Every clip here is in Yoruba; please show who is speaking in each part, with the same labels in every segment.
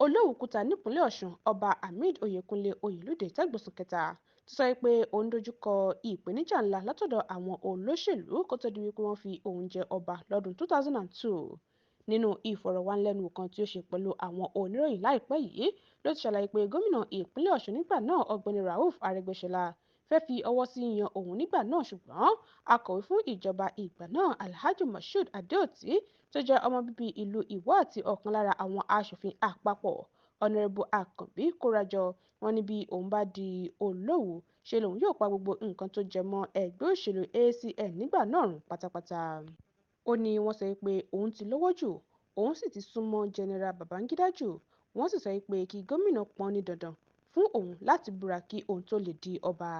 Speaker 1: Olowu Kuta nípínlẹ̀ Ọ̀ṣun Ọba Hamid Oyèkúnlé Oyèlúdé tẹ́gbọ̀sùn kẹta ti sọ pé òun dojúkọ ìpèníjà ńlá látọ̀dọ̀ àwọn olóṣèlú kó tó di wípé wọ́n fi òun jẹ ọba lọ́dún 2002. Nínú ìfọ̀rọ̀wánilẹ́nuwò kan tí ó ṣe pẹ̀lú àwọn oníròyìn láìpẹ́ yìí ló ti ṣàlàyé pé gómìnà ìpínlẹ̀ Ọ̀ṣun nígbà náà ọ̀gbẹ́ni Rauf Arẹ́gbẹ́ṣọlá fẹ́ fi ọwọ́ sí yan òun nígbà náà ṣùgbọ́n akọ̀wé fún ìjọba ìgbà náà Alhaji Moshood Adeoti tó jẹ́ ọmọ bíbí ìlú Ìwó àti ọ̀kan lára àwọn aṣòfin àpapọ̀ ọ̀nàrẹ́bù Àkànbí kórajọ wọn ní bí òun bá di Olówu ṣe lòun yóò pa gbogbo nǹkan tó jẹ mọ́ ẹgbẹ́ òṣèlú ACN nígbà náà run pátápátá. Ó ní wọ́n sọ pé òun ti lówó jù òun sì ti súnmọ́ General Babangida jù wọ́n sì sọ pé kí gómìnà pọ́n ní dandan fún òun láti búra kí òun tó lè di ọba.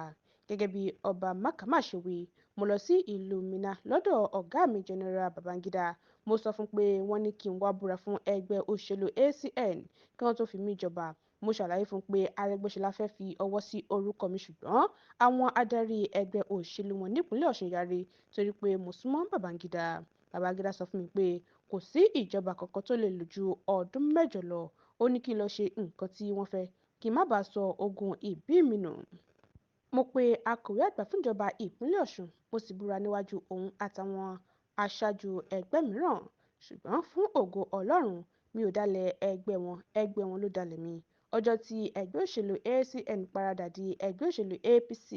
Speaker 1: Gẹ́gẹ́ bí ọba Makama ṣe wí, mo lọ sí ìlú Minna lọ́dọ̀ ọ̀gá mi General Babangida mo sọ fún pé wọ́n ní kí n wá búra fún ẹgbẹ́ òṣèlú ACN kí wọ́n tó fi mí jọba. Mo ṣàlàyé fún pé Arẹ́gbẹ́ṣọlá fẹ́ fi ọwọ́ sí orúkọ mi ṣùgbọ́n àwọn adarí ẹgbẹ́ òṣèlú wọn nípínlẹ̀ Ọ̀ṣun yarí torí pé mo súnmọ́ Babangida. Babangida sọ fún mi pé kò sí ìjọba kankan tó lè lò ju ọdún 8 lọ. Ó ní kí n lọ ṣe nǹkan tí wọ́n fẹ́ kí n má bàa sọ ogún ìbí mi nù. Mo pe akọ̀wé àgbà fúnjọba ìpínlẹ̀ Ọ̀ṣun mo sì búra níwájú òun àtàwọn aṣáájú ẹgbẹ́ mìíràn ṣùgbọ́n fún ògo Ọlọ́run mi ò dalẹ̀ ẹgbẹ́ wọn ló dalẹ̀ mi. Ọjọ́ tí ẹgbẹ́ òṣèlú ACN paradà di ẹgbẹ́ òṣèlú APC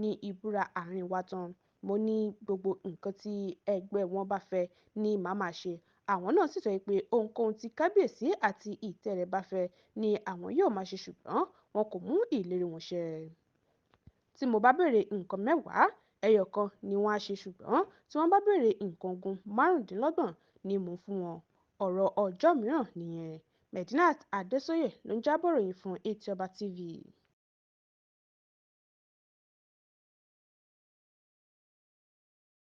Speaker 1: ní ìbúra àárín wa tán. Mo ní gbogbo nǹkan tí ẹgbẹ́ wọn bá fẹ́ ni màá máa ṣe. Àwọn náà sì sọ pé ohunkóhun tí kábíyèsí àti ìtẹ́ rẹ̀ bá fẹ́ ni àwọn yóò máa ṣe ṣùgbọ́n wọn kò mú ìlérí wọn ṣẹ. Tí mo bá béèrè nǹkan 10, ẹyọ kan ni wọ́n á ṣe ṣùgbọ́n tí wọ́n bá béèrè nǹkan ogun 25 ni mò ń fún wọn. Ọ̀rọ̀ ọjọ́ mìíràn nìyẹn. Medinat Adésóyè ló ń jábọ̀ ròyìn fún Etí Ọba TV.